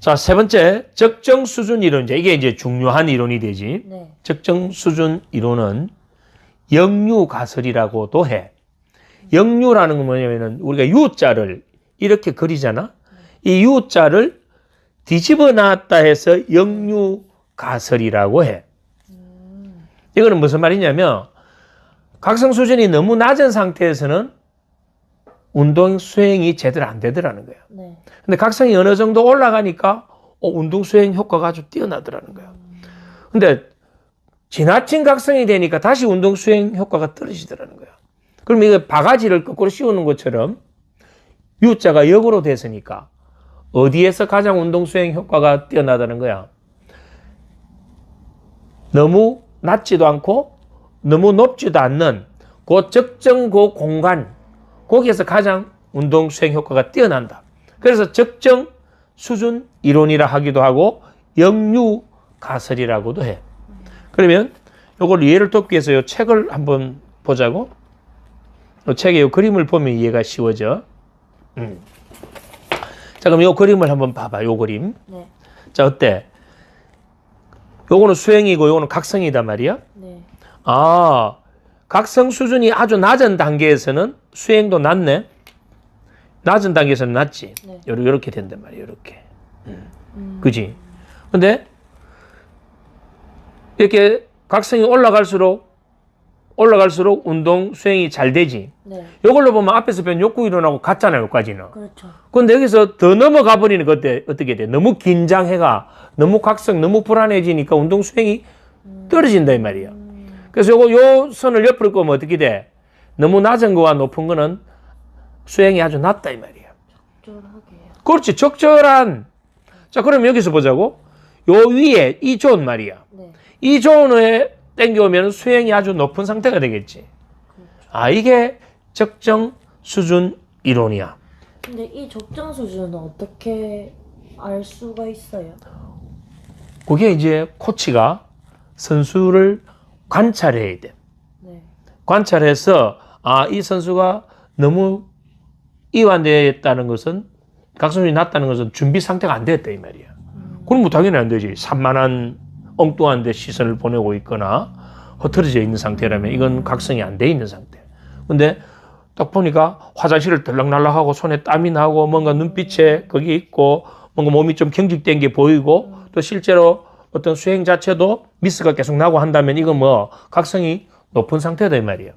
자, 세 번째, 적정 수준 이론제. 이게 이제 중요한 이론이 되지. 네. 적정 수준 이론은 역류가설이라고도 해. 역류라는 건 뭐냐면은 우리가 U자를 이렇게 그리잖아. 이 U자를 뒤집어 놨다 해서 역류가설이라고 해. 이거는 무슨 말이냐면 각성 수준이 너무 낮은 상태에서는 운동 수행이 제대로 안 되더라는 거야. 네. 근데 각성이 어느 정도 올라가니까 운동 수행 효과가 아주 뛰어나더라는 거야. 근데 지나친 각성이 되니까 다시 운동 수행 효과가 떨어지더라는 거야. 그럼 이거 바가지를 거꾸로 씌우는 것처럼 U자가 역으로 됐으니까 어디에서 가장 운동 수행 효과가 뛰어나다는 거야? 너무 낮지도 않고 너무 높지도 않는 그 적정 그 공간, 거기에서 가장 운동 수행 효과가 뛰어난다. 그래서 적정 수준 이론이라 하기도 하고 역류 가설이라고도 해. 그러면 이걸 이해를 돕기 위해서 이 책을 한번 보자고. 이 책의 이 그림을 보면 이해가 쉬워져. 자, 그럼 이 그림을 한번 봐봐. 이 그림. 네. 자, 어때? 요거는 수행이고 요거는 각성이단 말이야. 네. 아, 각성 수준이 아주 낮은 단계에서는 수행도 낮네. 낮은 단계에서는 낮지. 네. 요렇게 된단 말이야. 요렇게. 그지? 근데 이렇게 각성이 올라갈수록 운동 수행이 잘 되지. 네. 요걸로 보면 앞에서 본 욕구 이론하고 같잖아요. 여기까지는. 그렇죠. 근데 여기서 더 넘어가 버리는 것 어떻게 돼? 너무 긴장해가 너무 각성, 너무 불안해지니까 운동 수행이 떨어진다 이 말이야. 그래서 요 선을 옆으로 끄면 어떻게 돼? 너무 낮은 거와 높은 거는 수행이 아주 낮다 이 말이야. 적절하게. 그렇지, 적절한. 자, 그럼 여기서 보자고. 요 위에 이 존 말이야. 네. 이 존에 땡겨오면 수행이 아주 높은 상태가 되겠지. 아, 이게 적정 수준 이론이야. 근데 이 적정 수준은 어떻게 알 수가 있어요? 그게 이제 코치가 선수를 관찰해야 돼. 네. 관찰해서 이 선수가 너무 이완되었다는 것은 각성률이 낮다는 것은 준비 상태가 안 됐다 이 말이야. 그럼 뭐 당연히 안 되지. 산만한 엉뚱한 데 시선을 보내고 있거나 흐트러져 있는 상태라면 이건 각성이 안 돼 있는 상태. 근데 딱 보니까 화장실을 들락날락하고 손에 땀이 나고 뭔가 눈빛에 거기 있고 뭔가 몸이 좀 경직된 게 보이고 또 실제로 어떤 수행 자체도 미스가 계속 나고 한다면 이건 뭐 각성이 높은 상태다 이 말이에요.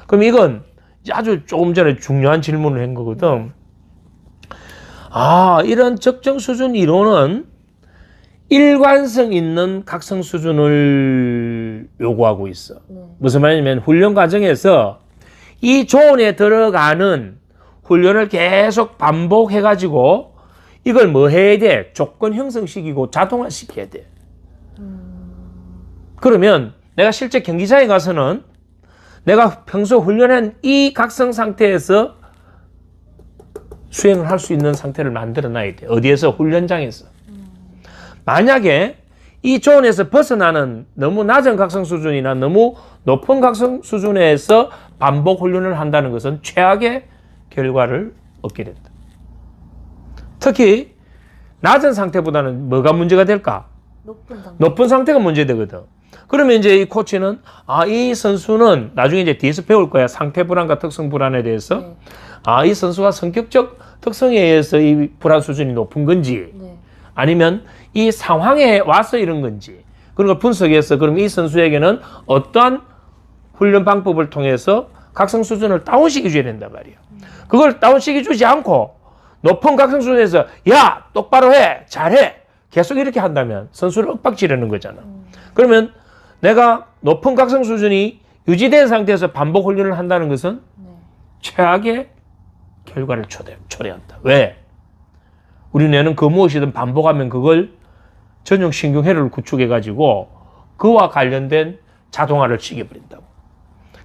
그럼 이건 이제 아주 조금 전에 중요한 질문을 한 거거든. 이런 적정 수준 이론은 일관성 있는 각성 수준을 요구하고 있어. 무슨 말이냐면 훈련 과정에서 이 존에 들어가는 훈련을 계속 반복해가지고 이걸 뭐 해야 돼? 조건 형성시키고 자동화시켜야 돼. 그러면 내가 실제 경기장에 가서는 내가 평소 훈련한 이 각성 상태에서 수행을 할 수 있는 상태를 만들어 놔야 돼. 어디에서? 훈련장에서. 만약에 이 존에서 벗어나는 너무 낮은 각성 수준이나 너무 높은 각성 수준에서 반복 훈련을 한다는 것은 최악의 결과를 얻게 된다. 특히 낮은 상태보다는 뭐가 문제가 될까? 높은 상태가 문제되거든. 그러면 이제 이 코치는 이 선수는 나중에 이제 뒤에서 배울 거야. 상태 불안과 특성 불안에 대해서. 네. 이 선수가 성격적 특성에 의해서 이 불안 수준이 높은 건지 네. 아니면 이 상황에 와서 이런 건지 그런 걸 분석해서 그럼 이 선수에게는 어떠한 훈련 방법을 통해서 각성 수준을 다운시켜 줘야 된단 말이야. 그걸 다운시켜 주지 않고 높은 각성 수준에서 야 똑바로 해 잘해 계속 이렇게 한다면 선수를 윽박지르는 거잖아. 그러면 내가 높은 각성 수준이 유지된 상태에서 반복 훈련을 한다는 것은 최악의 결과를 초래한다. 왜? 우리 뇌는 그 무엇이든 반복하면 그걸 전용 신경회로를 구축해가지고 그와 관련된 자동화를 시켜버린다고.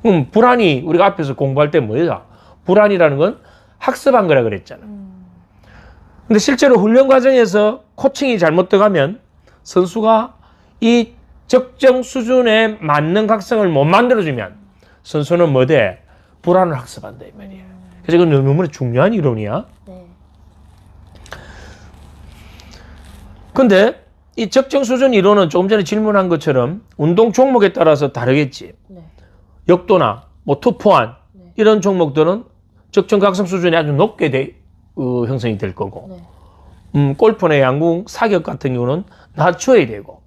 그럼 불안이 우리가 앞에서 공부할 때 뭐야? 불안이라는 건 학습한 거라 그랬잖아. 근데 실제로 훈련 과정에서 코칭이 잘못 들어가면 선수가 이 적정 수준에 맞는 각성을 못 만들어주면 선수는 뭐 돼? 불안을 학습한다 이 말이야. 그래서 이건 너무나 중요한 이론이야. 네. 근데 이 적정 수준 이론은 조금 전에 질문한 것처럼 운동 종목에 따라서 다르겠지. 네. 역도나 뭐 투포환 네. 이런 종목들은 적정 각성 수준이 아주 높게 형성이 될 거고, 네. 골프나 양궁, 사격 같은 경우는 낮춰야 되고,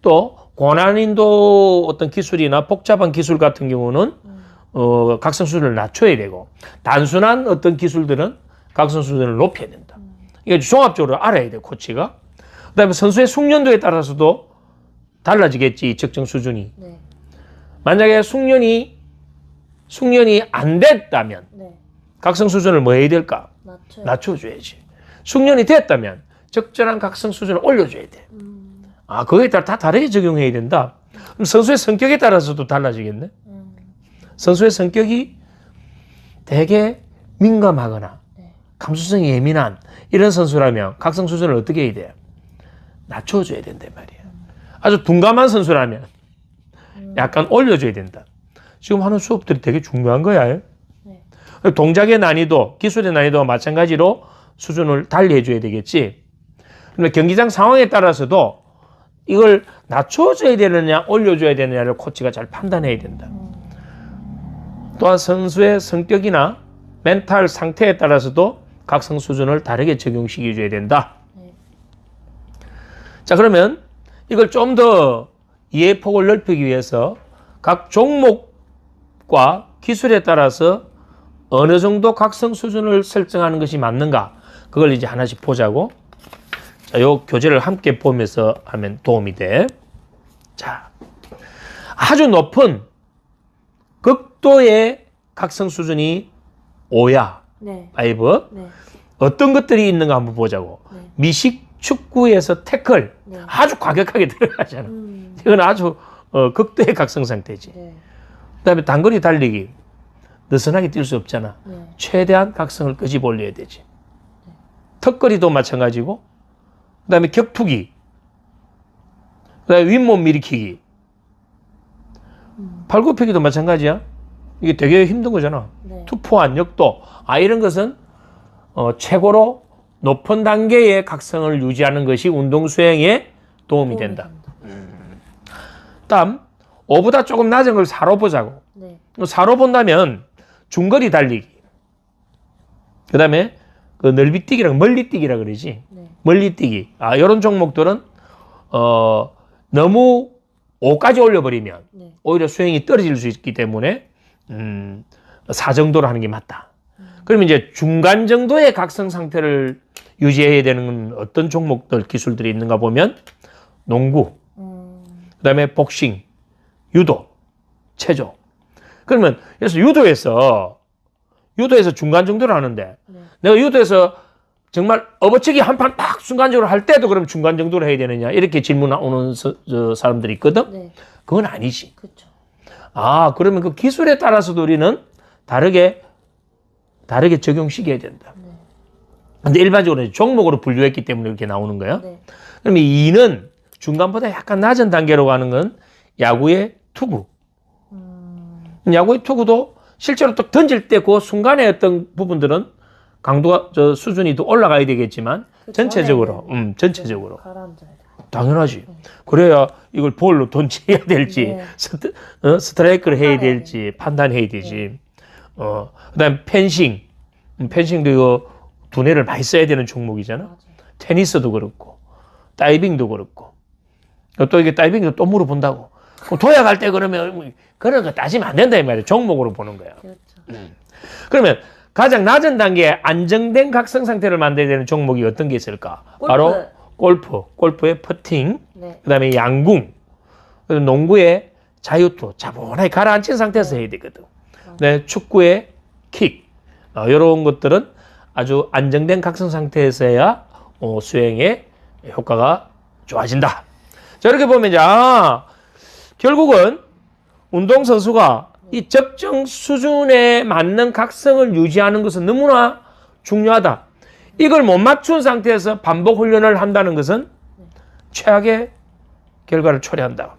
또 고난인도 어떤 기술이나 복잡한 기술 같은 경우는 각성 수준을 낮춰야 되고, 단순한 어떤 기술들은 각성 수준을 높여야 된다. 이게 종합적으로 알아야 돼, 코치가. 그다음에 선수의 숙련도에 따라서도 달라지겠지, 이 적정 수준이. 네. 만약에 숙련이 안 됐다면 네. 각성 수준을 뭐 해야 될까? 낮춰줘야지. 숙련이 됐다면 적절한 각성 수준을 올려줘야 돼. 거기에 따라 다 다르게 적용해야 된다. 그럼 선수의 성격에 따라서도 달라지겠네. 선수의 성격이 되게 민감하거나 네. 감수성이 예민한 이런 선수라면 각성 수준을 어떻게 해야 돼? 낮춰줘야 된단 말이야. 아주 둔감한 선수라면 약간 올려줘야 된다. 지금 하는 수업들이 되게 중요한 거야. 네. 동작의 난이도, 기술의 난이도와 마찬가지로 수준을 달리 해줘야 되겠지. 그런데 경기장 상황에 따라서도 이걸 낮춰줘야 되느냐 올려줘야 되느냐를 코치가 잘 판단해야 된다. 또한 선수의 성격이나 멘탈 상태에 따라서도 각성 수준을 다르게 적용시켜줘야 된다. 네. 자, 그러면 이걸 좀 더 이해 폭을 넓히기 위해서 각 종목과 기술에 따라서 어느 정도 각성 수준을 설정하는 것이 맞는가, 그걸 이제 하나씩 보자고. 자, 요 교재를 함께 보면서 하면 도움이 돼. 자, 아주 높은 극도의 각성 수준이 5야. 네. 5. 네. 어떤 것들이 있는가 한번 보자고. 네. 미식 축구에서 태클. 네. 아주 과격하게 들어가잖아. 이건 아주 극도의 각성 상태지. 네. 그다음에 단거리 달리기. 느슨하게 뛸 수 없잖아. 네. 최대한 각성을 끄집어 올려야 되지. 턱걸이도 마찬가지고, 그다음에 격투기, 그다음에 윗몸 일으키기, 팔굽히기도 마찬가지야. 이게 되게 힘든 거잖아. 네. 투포환, 역도. 이런 것은 최고로 높은 단계의 각성을 유지하는 것이 운동 수행에 도움이 된다. 다음, 5보다 조금 낮은 걸 4로 보자고. 네. 4로 본다면 중거리 달리기, 그 다음에 그 넓이뛰기랑 멀리뛰기라 그러지. 네. 멀리뛰기. 이런 종목들은 너무 5까지 올려버리면 네. 오히려 수행이 떨어질 수 있기 때문에 4 정도로 하는 게 맞다. 그러면 이제 중간 정도의 각성 상태를 유지해야 되는 어떤 종목들, 기술들이 있는가 보면 농구, 그 다음에 복싱, 유도, 체조. 그러면 그래서 유도에서 중간 정도로 하는데, 네. 내가 유도에서 정말 업어치기 한 판 딱 순간적으로 할 때도 그럼 중간 정도로 해야 되느냐, 이렇게 질문 오는 사람들이 있거든. 네. 그건 아니지. 그렇죠. 그러면 그 기술에 따라서도 우리는 다르게 적용시켜야 된다. 네. 근데 일반적으로 종목으로 분류했기 때문에 이렇게 나오는 거야. 네. 그러면 2는 중간보다 약간 낮은 단계로 가는 건 야구의 투구. 야구의 투구도 실제로 또 던질 때 그 순간에 어떤 부분들은 강도가 수준이 더 올라가야 되겠지만 그 전체적으로 전체적으로 가라앉아야 돼. 당연하지. 그래야 이걸 볼로 던져야 될지 네. 스트라이크를 해야 판단해야 될지 판단해야 되지. 그다음 펜싱도 이거 두뇌를 많이 써야 되는 종목이잖아. 맞아요. 테니스도 그렇고 다이빙도 그렇고, 또 이게 다이빙도 또 물어본다고. 도약할 때 그러면 그런 거 따지면 안 된다 이 말이야. 종목으로 보는 거야. 그렇죠. 그러면 가장 낮은 단계에 안정된 각성 상태를 만들어야 되는 종목이 어떤 게 있을까? 골프. 바로 골프의 퍼팅, 네. 그다음에 양궁, 그리고 농구의 자유투, 차분하게 가라앉힌 상태에서 해야 되거든. 네, 축구의 킥, 이런 것들은 아주 안정된 각성 상태에서야 수행의 효과가 좋아진다. 자, 이렇게 보면 이제 결국은 운동선수가 이 적정 수준에 맞는 각성을 유지하는 것은 너무나 중요하다. 이걸 못 맞춘 상태에서 반복 훈련을 한다는 것은 최악의 결과를 초래한다.